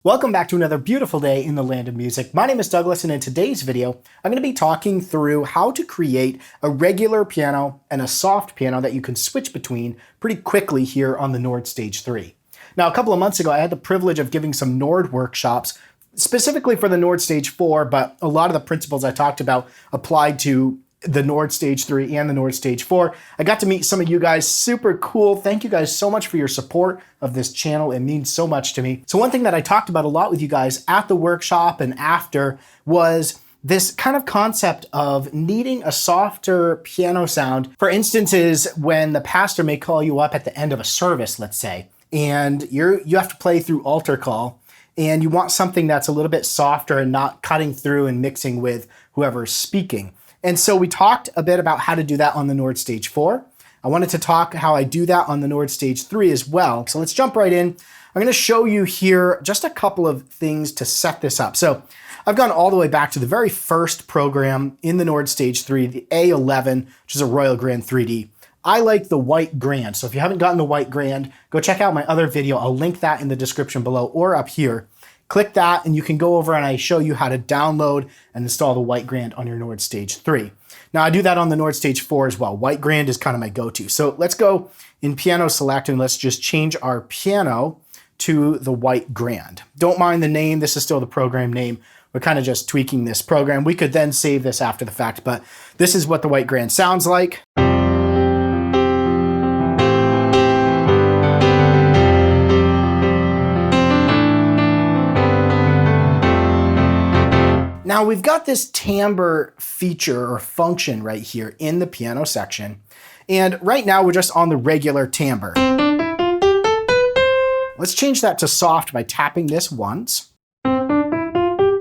Welcome back to another beautiful day in the land of music. My name is Douglas, and in today's video, I'm going to be talking through how to create a regular piano and a soft piano that you can switch between pretty quickly here on the Nord Stage 3. Now, a couple of months ago, I had the privilege of giving some Nord workshops, specifically for the Nord Stage 4, but a lot of the principles I talked about applied to the Nord Stage 3 and the Nord Stage 4. I got to meet some of you guys, super cool. Thank you guys so much for your support of this channel. It means so much to me. So one thing that I talked about a lot with you guys at the workshop and after was this kind of concept of needing a softer piano sound for instances when the pastor may call you up at the end of a service, let's say, and you have to play through altar call, and you want something that's a little bit softer and not cutting through and mixing with whoever's speaking. And so we talked a bit about how to do that on the Nord Stage 4. I wanted to talk how I do that on the Nord Stage 3 as well. So let's jump right in. I'm going to show you here just a couple of things to set this up. So I've gone all the way back to the very first program in the Nord Stage 3, the A11, which is a Royal Grand 3D. I like the White Grand. So if you haven't gotten the White Grand, go check out my other video. I'll link that in the description below or up here. Click that and you can go over and I show you how to download and install the White Grand on your Nord Stage 3. Now I do that on the Nord Stage 4 as well. White Grand is kind of my go-to. So let's go in Piano Select and let's just change our piano to the White Grand. Don't mind the name. This is still the program name. We're kind of just tweaking this program. We could then save this after the fact, but this is what the White Grand sounds like. Now we've got this timbre feature or function right here in the piano section. And right now we're just on the regular timbre. Let's change that to soft by tapping this once. Now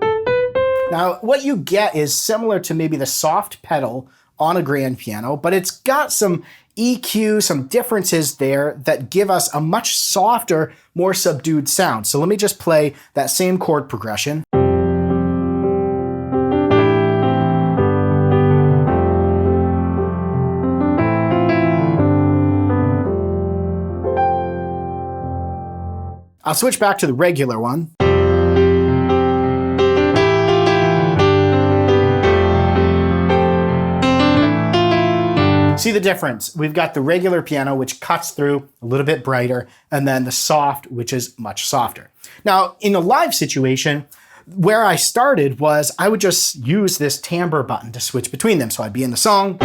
what you get is similar to maybe the soft pedal on a grand piano, but it's got some EQ, some differences there that give us a much softer, more subdued sound. So let me just play that same chord progression. I'll switch back to the regular one. See the difference? We've got the regular piano, which cuts through a little bit brighter, and then the soft, which is much softer. Now, in a live situation, where I started was I would just use this timbre button to switch between them. So I'd be in the song.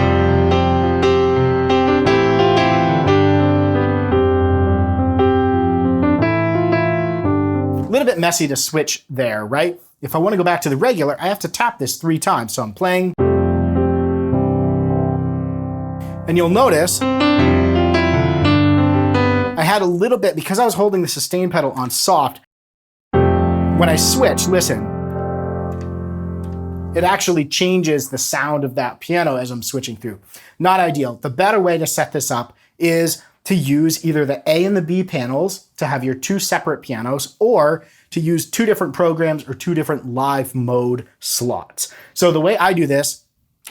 A little bit messy to switch there, right? If I want to go back to the regular, I have to tap this 3 times. So I'm playing. And you'll notice I had a little bit, because I was holding the sustain pedal on soft, when I switch, listen, it actually changes the sound of that piano as I'm switching through. Not ideal. The better way to set this up is to use either the A and the B panels to have your 2 separate pianos, or to use 2 different programs or 2 different live mode slots. So the way I do this,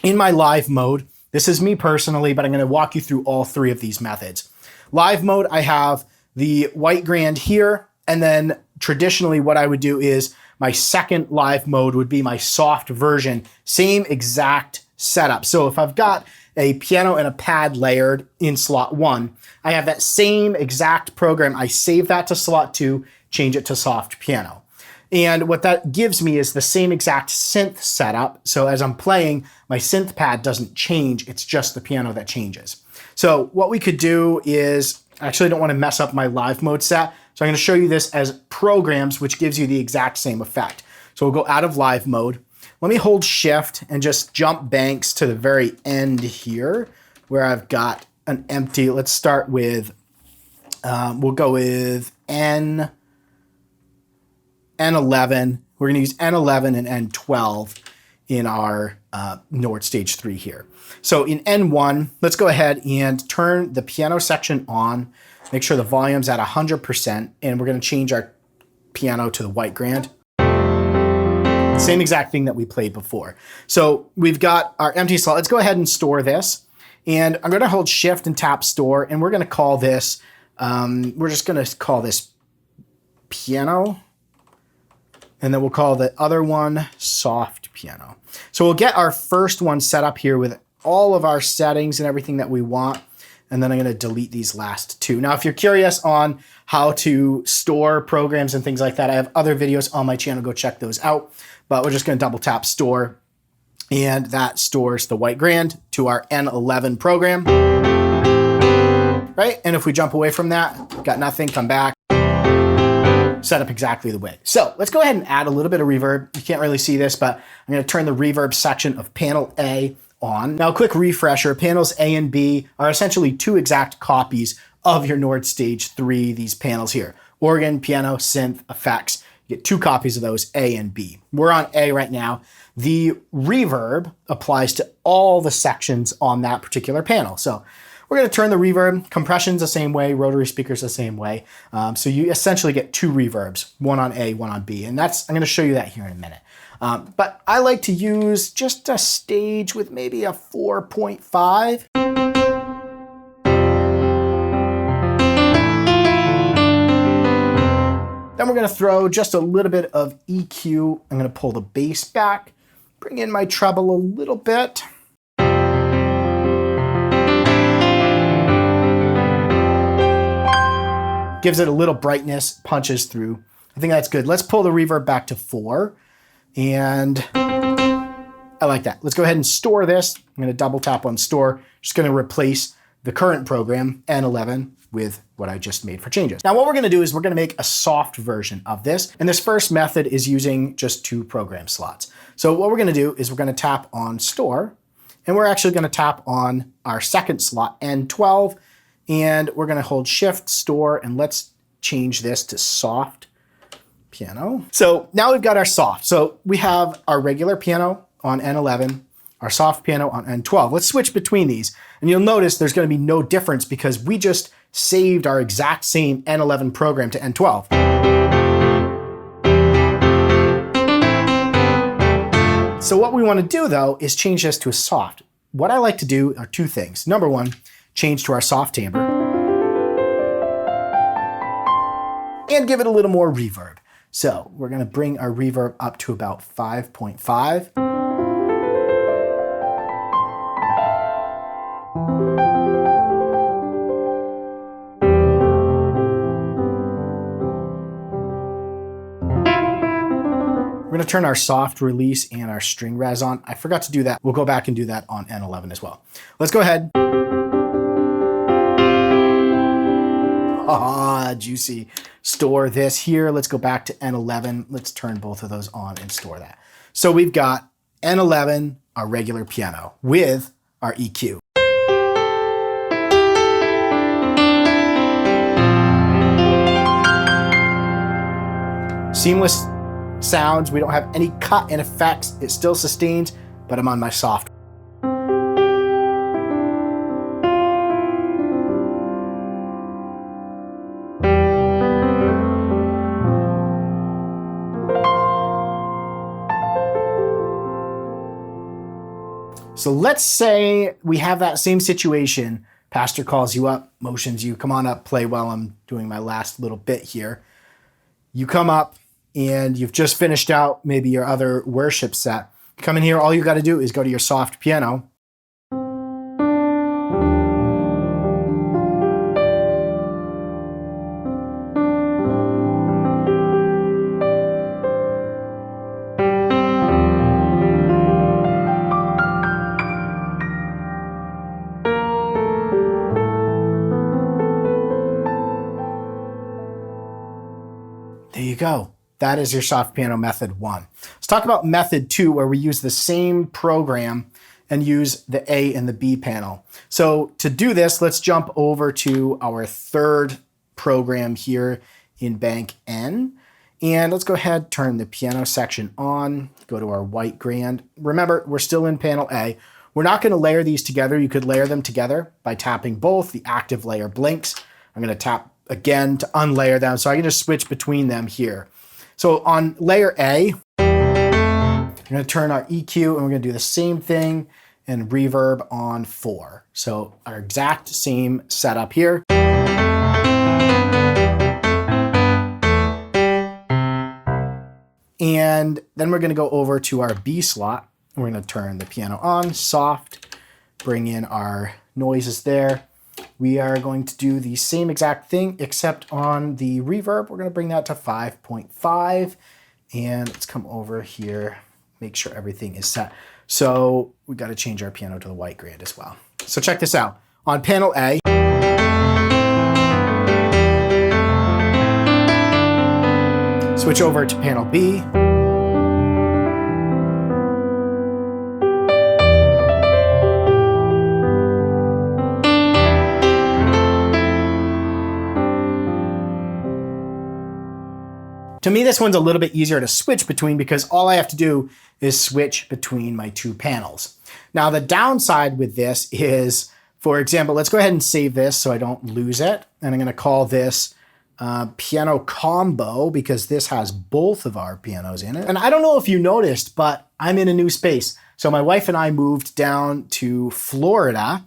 in my live mode, this is me personally, but I'm gonna walk you through all 3 of these methods. Live mode, I have the White Grand here, and then traditionally what I would do is my second live mode would be my soft version, same exact setup. So if I've got a piano and a pad layered in slot 1, I have that same exact program. I save that to slot 2, change it to soft piano. And what that gives me is the same exact synth setup. So as I'm playing, my synth pad doesn't change. It's just the piano that changes. So what we could do is, I actually don't want to mess up my live mode set. So I'm going to show you this as programs, which gives you the exact same effect. So we'll go out of live mode. Let me hold shift and just jump banks to the very end here where I've got an empty. Let's start with, we'll go with N11. We're going to use N11 and N12 in our Nord Stage 3 here. So in N1, let's go ahead and turn the piano section on. Make sure the volume's at 100%, and we're going to change our piano to the White Grand. Same exact thing that we played before. So we've got our empty slot. Let's go ahead and store this. And I'm going to hold shift and tap store, and we're going to call this, we're just going to call this piano. and then we'll call the other one soft piano. So we'll get our first one set up here with all of our settings and everything that we want. And then I'm going to delete these last two. Now, if you're curious on how to store programs and things like that, I have other videos on my channel. Go check those out. But we're just going to double tap store. And that stores the white grand to our N11 program. Right? And if we jump away from that, got nothing, come back. Set up exactly the way. So let's go ahead and add a little bit of reverb. You can't really see this, but I'm going to turn the reverb section of panel A on. Now, a quick refresher, panels A and B are essentially two exact copies of your Nord Stage 3, these panels here. Organ, piano, synth, effects. You get two copies of those, A and B. We're on A right now. The reverb applies to all the sections on that particular panel. So we're going to turn the reverb. Compression's the same way, rotary speakers the same way. So you essentially get two reverbs, one on A, one on B. And I'm going to show you that here in a minute. But I like to use just a stage with maybe a 4.5. Then we're going to throw just a little bit of EQ. I'm going to pull the bass back, bring in my treble a little bit. Gives it a little brightness, punches through. I think that's good. Let's pull the reverb back to 4. And I like that. Let's go ahead and store this. I'm going to double tap on store. Just going to replace the current program, N11, with what I just made for changes. Now what we're going to do is we're going to make a soft version of this. And this first method is using just 2 program slots. So what we're going to do is we're going to tap on store. And we're actually going to tap on our second slot, N12. And we're going to hold shift, store, and let's change this to soft piano. So now we've got our soft. So we have our regular piano on N11, our soft piano on N12. Let's switch between these. And you'll notice there's going to be no difference because we just saved our exact same N11 program to N12. So what we want to do though is change this to a soft. What I like to do are 2 things. Number 1, change to our soft timbre and give it a little more reverb. So we're going to bring our reverb up to about 5.5. We're going to turn our soft release and our string res on. I forgot to do that. We'll go back and do that on N11 as well. Let's go ahead. Ah, juicy. Store this here. Let's go back to N11. Let's turn both of those on and store that. So we've got N11, our regular piano, with our EQ. Seamless sounds. We don't have any cut in effects. It still sustains, but I'm on my soft. So let's say we have that same situation. Pastor calls you up, motions you, come on up, play while I'm doing my last little bit here. You come up and you've just finished out maybe your other worship set. Come in here, all you got to do is go to your soft piano. There you go. That is your soft piano method 1. Let's talk about method 2, where we use the same program and use the A and the B panel. So to do this, let's jump over to our third program here in bank N. And let's go ahead, turn the piano section on, go to our white grand. Remember, we're still in panel A. We're not going to layer these together. You could layer them together by tapping both. The active layer blinks. I'm going to tap again to unlayer them. So I can just switch between them here. So on layer A, I'm going to turn our EQ and we're going to do the same thing and reverb on 4. So our exact same setup here. And then we're gonna go over to our B slot. We're gonna turn the piano on, soft, bring in our noises there. We are going to do the same exact thing, except on the reverb, we're gonna bring that to 5.5. And let's come over here, make sure everything is set. So we gotta change our piano to the white grand as well. So check this out. On panel A, switch over to panel B. To me, this one's a little bit easier to switch between because all I have to do is switch between my two panels. Now, the downside with this is, for example, let's go ahead and save this so I don't lose it. And I'm gonna call this piano combo because this has both of our pianos in it. And I don't know if you noticed, but I'm in a new space. So my wife and I moved down to Florida,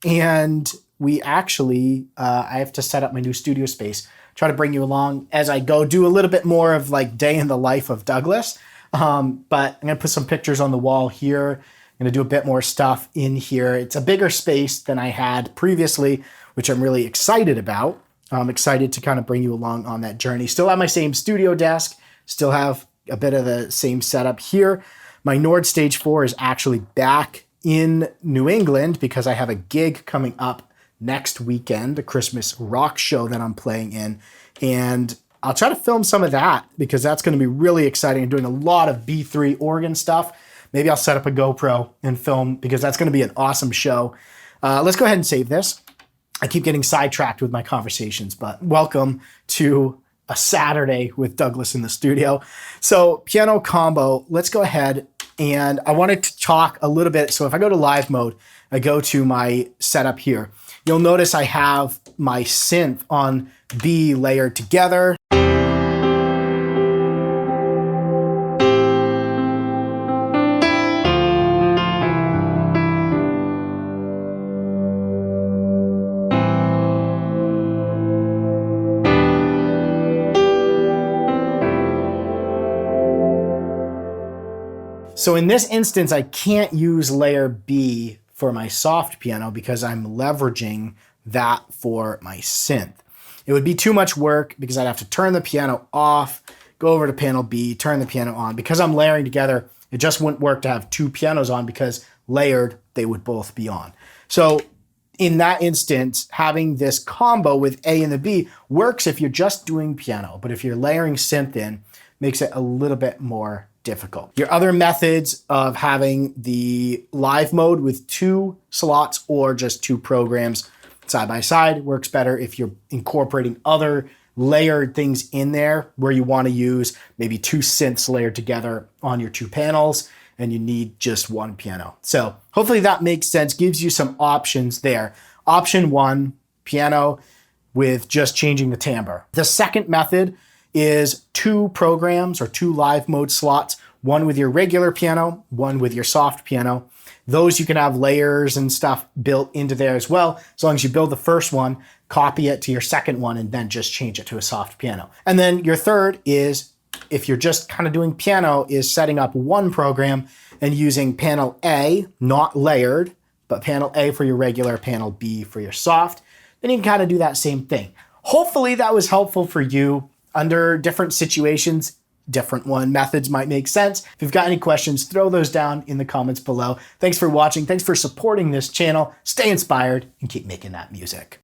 and we actually, I have to set up my new studio space, try to bring you along as I go, do a little bit more of like day in the life of Douglas. But I'm gonna put some pictures on the wall here. I'm gonna do a bit more stuff in here. It's a bigger space than I had previously, which I'm really excited about. I'm excited to kind of bring you along on that journey. Still have my same studio desk, still have a bit of the same setup here. My Nord Stage 4 is actually back in New England because I have a gig coming up next weekend, a Christmas rock show that I'm playing in. And I'll try to film some of that because that's gonna be really exciting. I'm doing a lot of B3 organ stuff. Maybe I'll set up a GoPro and film because that's gonna be an awesome show. Let's go ahead and save this. I keep getting sidetracked with my conversations, but welcome to a Saturday with Douglas in the studio. So piano combo, let's go ahead. And I wanted to talk a little bit. So if I go to live mode, I go to my setup here. You'll notice I have my synth on B layered together. So in this instance, I can't use layer B for my soft piano because I'm leveraging that for my synth. It would be too much work because I'd have to turn the piano off, go over to panel B, turn the piano on. Because I'm layering together, it just wouldn't work to have two pianos on because layered, they would both be on. So in that instance, having this combo with A and the B works if you're just doing piano, but if you're layering synth in, makes it a little bit more difficult. Your other methods of having the live mode with two slots or just two programs side by side works better if you're incorporating other layered things in there where you want to use maybe two synths layered together on your two panels and you need just one piano. So hopefully that makes sense, gives you some options there. Option one, piano with just changing the timbre. The second method is two programs or two live mode slots, one with your regular piano, one with your soft piano. Those you can have layers and stuff built into there as well. As long as you build the first one, copy it to your second one, and then just change it to a soft piano. And then your third is, if you're just kind of doing piano, is setting up one program and using panel A, not layered, but panel A for your regular, panel B for your soft. Then you can kind of do that same thing. Hopefully that was helpful for you. Under different situations, different methods might make sense. If you've got any questions, throw those down in the comments below. Thanks for watching. Thanks for supporting this channel. Stay inspired and keep making that music.